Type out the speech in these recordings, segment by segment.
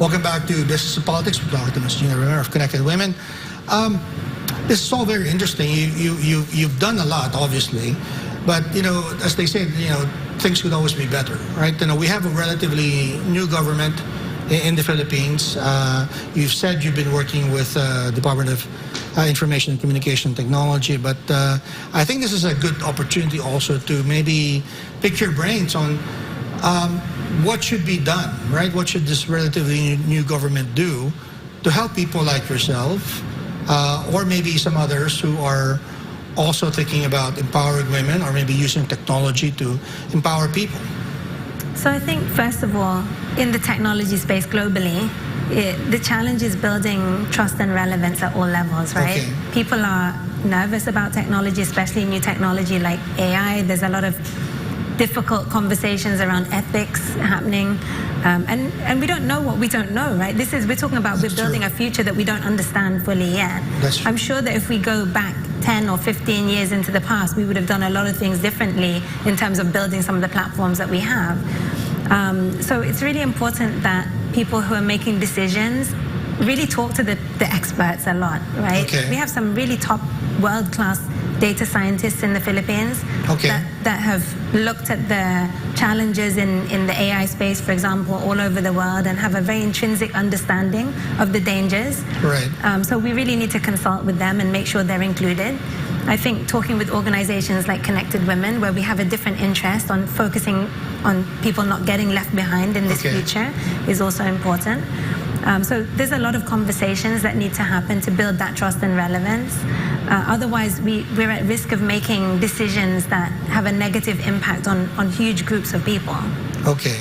Welcome back to Business and Politics. We're talking to Ms. Gina Romero of Connected Women. This is all very interesting. You've done a lot, obviously, but as they say, things could always be better, right? We have a relatively new government in the Philippines. You've said you've been working with Department of Information and Communication Technology, but I think this is a good opportunity also to maybe pick your brains on what should be done, right? What should this relatively new government do to help people like yourself, or maybe some others who are also thinking about empowering women or maybe using technology to empower people? So I think, first of all, in the technology space globally, the challenge is building trust and relevance at all levels, right? Okay. People are nervous about technology, especially new technology like AI. There's a lot of difficult conversations around ethics happening, and we don't know what we don't know, right? We're talking about we're building a future that we don't understand fully yet. I'm sure that if we go back 10 or 15 years into the past, we would have done a lot of things differently in terms of building some of the platforms that we have. So it's really important that people who are making decisions really talk to the experts a lot, right? Okay. We have some really top world-class data scientists in the Philippines that have looked at the challenges in the AI space, for example, all over the world, and have a very intrinsic understanding of the dangers. Right. So we really need to consult with them and make sure they're included. I think talking with organizations like Connected Women, where we have a different interest on focusing on people not getting left behind in this future, is also important. So there's a lot of conversations that need to happen to build that trust and relevance. Otherwise, we're at risk of making decisions that have a negative impact on huge groups of people. Okay.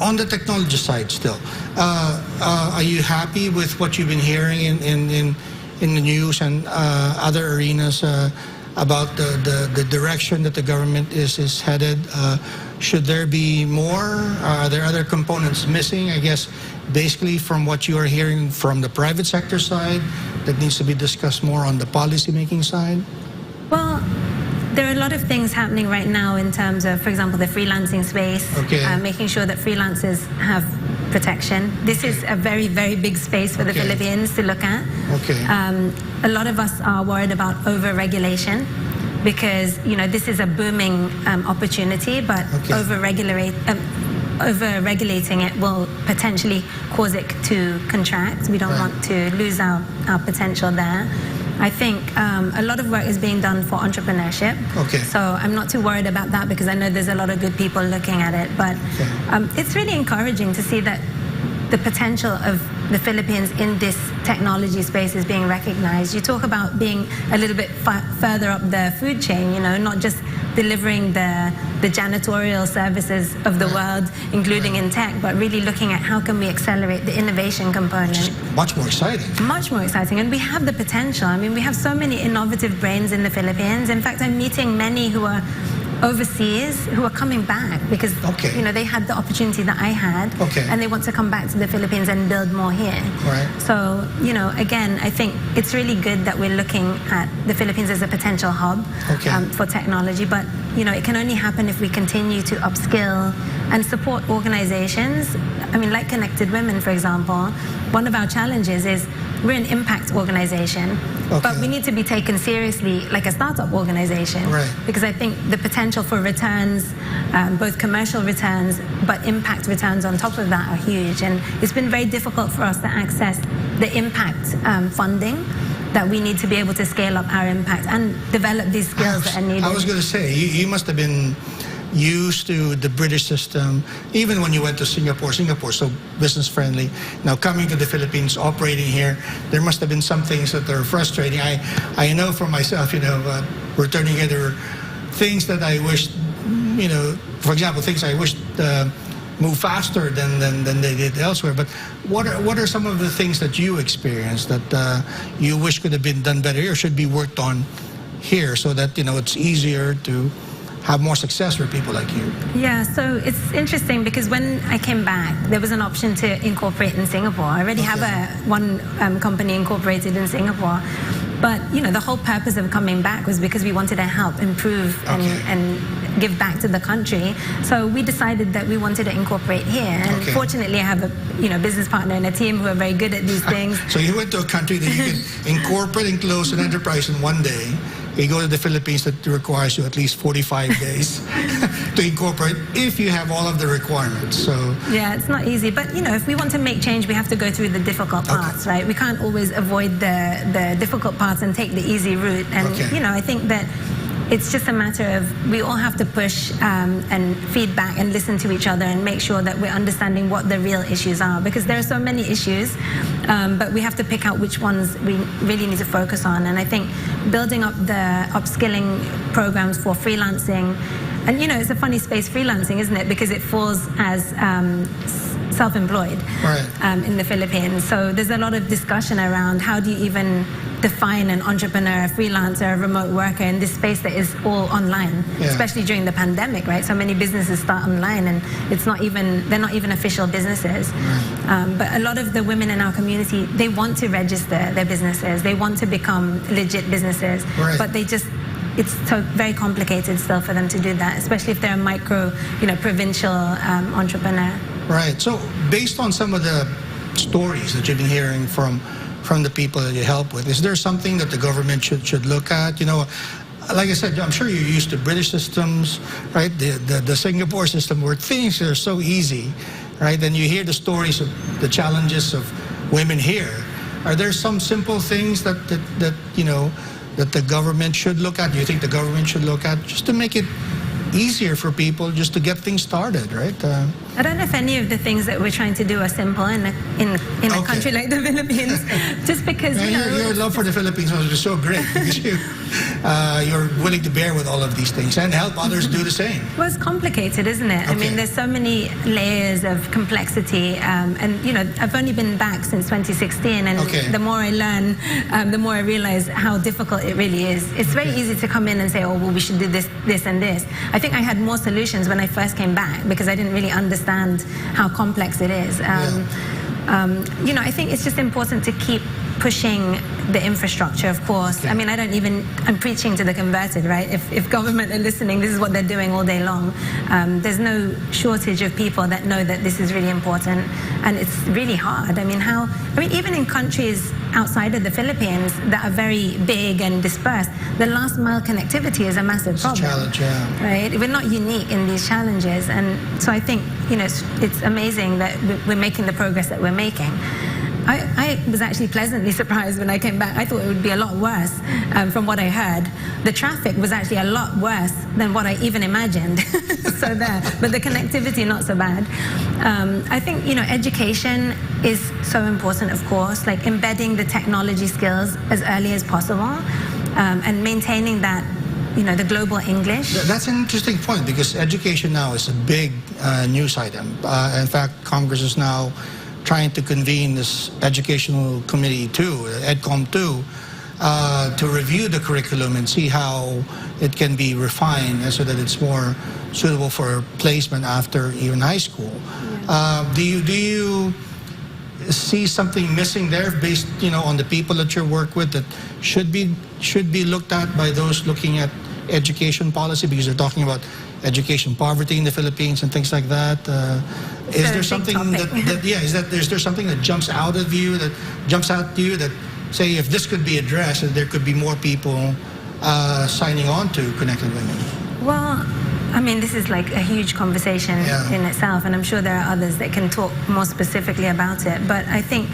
On the technology side still, are you happy with what you've been hearing in the news and other arenas about the direction that the government is headed? Should there be more? Are there other components missing? I guess basically from what you are hearing from the private sector side that needs to be discussed more on the policy making side? Well, there are a lot of things happening right now in terms of, for example, the freelancing space, making sure that freelancers have protection. This is a very, very big space for the Philippines to look at. A lot of us are worried about over-regulation because, this is a booming opportunity, but over-regulating it will potentially cause it to contract. We don't want to lose our potential there. I think a lot of work is being done for entrepreneurship. So I'm not too worried about that because I know there's a lot of good people looking at it. But it's really encouraging to see that the potential of the Philippines in this technology space is being recognized. You talk about being a little bit further up the food chain, not just delivering the janitorial services of the world, including in tech, but really looking at how can we accelerate the innovation component. Much more exciting. Much more exciting. And we have the potential. I mean, we have so many innovative brains in the Philippines. In fact, I'm meeting many who are overseas who are coming back because they had the opportunity that I had, and they want to come back to the Philippines and build more here. So again, I think it's really good that we're looking at the Philippines as a potential hub for technology, but it can only happen if we continue to upskill and support organizations. I mean, like Connected Women, for example, one of our challenges is we're an impact organization, but we need to be taken seriously like a startup organization, because I think the potential for returns, both commercial returns, but impact returns on top of that are huge. And it's been very difficult for us to access the impact funding that we need to be able to scale up our impact and develop these skills that are needed. I was going to say, you must have been used to the British system, even when you went to Singapore so business friendly. Now coming to the Philippines, operating here, there must have been some things that are frustrating. I know for myself, returning here, there were things that I wished, for example, things I wished move faster than they did elsewhere. But what are some of the things that you experienced that you wish could have been done better or should be worked on here so that, it's easier to have more success for people like you? Yeah, so it's interesting because when I came back, there was an option to incorporate in Singapore. I already have one company incorporated in Singapore. But, the whole purpose of coming back was because we wanted to help improve and give back to the country. So we decided that we wanted to incorporate here. And fortunately, I have a business partner and a team who are very good at these things. So you went to a country that you can incorporate and close an enterprise in one day. You go to the Philippines, that requires you at least 45 days to incorporate if you have all of the requirements. So yeah, it's not easy. But, if we want to make change, we have to go through the difficult parts, right? We can't always avoid the difficult parts and take the easy route. And, I think that it's just a matter of we all have to push and feedback and listen to each other and make sure that we're understanding what the real issues are, because there are so many issues, but we have to pick out which ones we really need to focus on. And I think building up the upskilling programs for freelancing, and it's a funny space, freelancing, isn't it? Because it falls as self-employed in the Philippines. So there's a lot of discussion around how do you even define an entrepreneur, a freelancer, a remote worker in this space that is all online, especially during the pandemic, right? So many businesses start online and they're not even official businesses. But a lot of the women in our community, they want to register their businesses. They want to become legit businesses, but it's so very complicated still for them to do that, especially if they're a micro, provincial entrepreneur. Right. So based on some of the stories that you've been hearing from the people that you help with, is there something that the government should look at? Like I said, I'm sure you're used to British systems, right? The Singapore system where things are so easy, right? And you hear the stories of the challenges of women here. Are there some simple things that the government should look at? Do you think the government should look at just to make it easier for people just to get things started, right? I don't know if any of the things that we're trying to do are simple in a country like the Philippines. Just because your love for the Philippines was so great because you're willing to bear with all of these things and help others do the same. Well, it's complicated, isn't it? I mean, there's so many layers of complexity, and I've only been back since 2016, and the more I learn, the more I realize how difficult it really is. It's very easy to come in and say, oh, well, we should do this, this, and this. I think I had more solutions when I first came back because I didn't really understand how complex it is. I think it's just important to keep pushing the infrastructure, of course. I mean, I'm preaching to the converted, right? If government are listening, this is what they're doing all day long. There's no shortage of people that know that this is really important, and it's really hard. I mean, even in countries outside of the Philippines that are very big and dispersed, the last mile connectivity is a massive problem. It's a challenge, right? We're not unique in these challenges, and so I think it's amazing that we're making the progress that we're making. I was actually pleasantly surprised when I came back. I thought it would be a lot worse from what I heard. The traffic was actually a lot worse than what I even imagined. But the connectivity, not so bad. I think, education is so important, of course, like embedding the technology skills as early as possible and maintaining that, the global English. That's an interesting point because education now is a big news item. In fact, Congress is now trying to convene this educational committee too, EdCom 2, to review the curriculum and see how it can be refined so that it's more suitable for placement after even high school. Do you see something missing there based on the people that you work with that should be looked at by those looking at education policy, because they're talking about education poverty in the Philippines and things like that? Is there something is there something that jumps out at you that say if this could be addressed, that there could be more people signing on to Connected Women? Well, I mean, this is like a huge conversation in itself, and I'm sure there are others that can talk more specifically about it. But I think,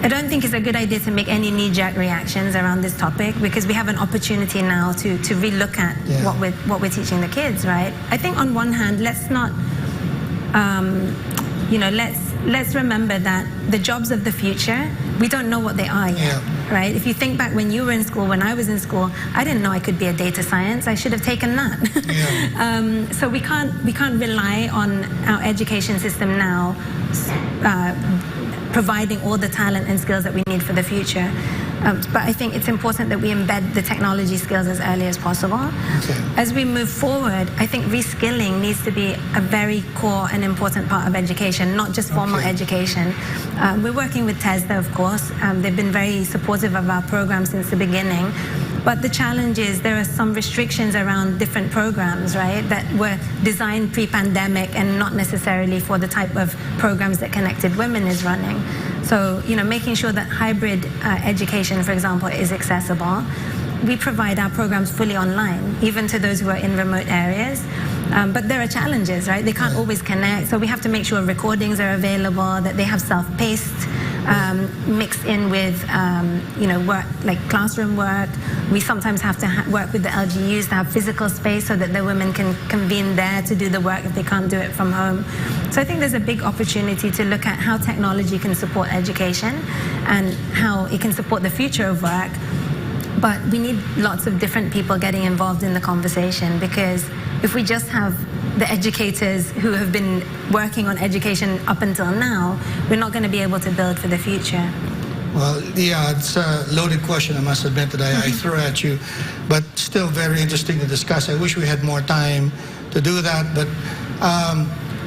I don't think it's a good idea to make any knee-jerk reactions around this topic, because we have an opportunity now to relook at what we're teaching the kids, right? I think on one hand, let's not, let's remember that the jobs of the future, we don't know what they are yet, right? If you think back when you were in school, when I was in school, I didn't know I could be a data science. I should have taken that. So we can't rely on our education system now providing all the talent and skills that we need for the future. But I think it's important that we embed the technology skills as early as possible. As we move forward, I think reskilling needs to be a very core and important part of education, not just formal education. We're working with TESDA, of course. They've been very supportive of our program since the beginning. But the challenge is there are some restrictions around different programs, right, that were designed pre-pandemic and not necessarily for the type of programs that Connected Women is running. So, making sure that hybrid education, for example, is accessible. We provide our programs fully online, even to those who are in remote areas. But there are challenges, right? They can't always connect. So we have to make sure recordings are available, that they have self-paced, mixed in with, work, like classroom work. We sometimes have to work with the LGUs to have physical space so that the women can convene there to do the work if they can't do it from home. So I think there's a big opportunity to look at how technology can support education and how it can support the future of work. But we need lots of different people getting involved in the conversation, because if we just have the educators who have been working on education up until now, we're not going to be able to build for the future. Well, yeah, it's a loaded question, I must admit, that I threw at you, but still very interesting to discuss. I wish we had more time to do that, but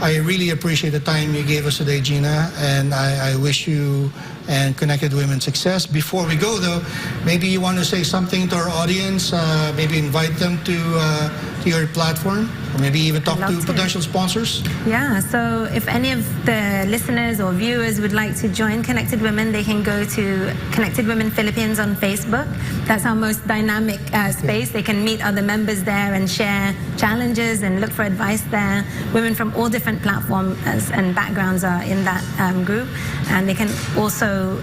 I really appreciate the time you gave us today, Gina, and I wish you and Connected Women success. Before we go, though, maybe you want to say something to our audience, maybe invite them to your platform, or maybe even talk to potential sponsors? Yeah, so if any of the listeners or viewers would like to join Connected Women, they can go to Connected Women Philippines on Facebook. That's our most dynamic space. They can meet other members there and share challenges and look for advice there. Women from all different platforms and backgrounds are in that group. And they can also,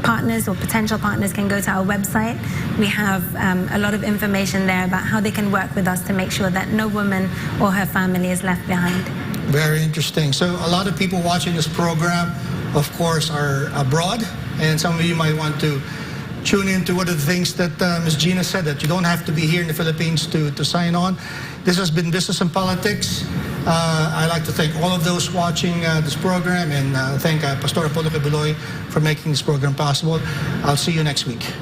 partners or potential partners can go to our website. We have a lot of information there about how they can work with us to make sure that no woman or her family is left behind. Very interesting. So a lot of people watching this program, of course, are abroad, and some of you might want to tune into one of the things that Ms. Gina said, that you don't have to be here in the Philippines to sign on. This has been Business and Politics. I'd like to thank all of those watching this program, and thank Pastor Apollo Quebuloy for making this program possible. I'll see you next week.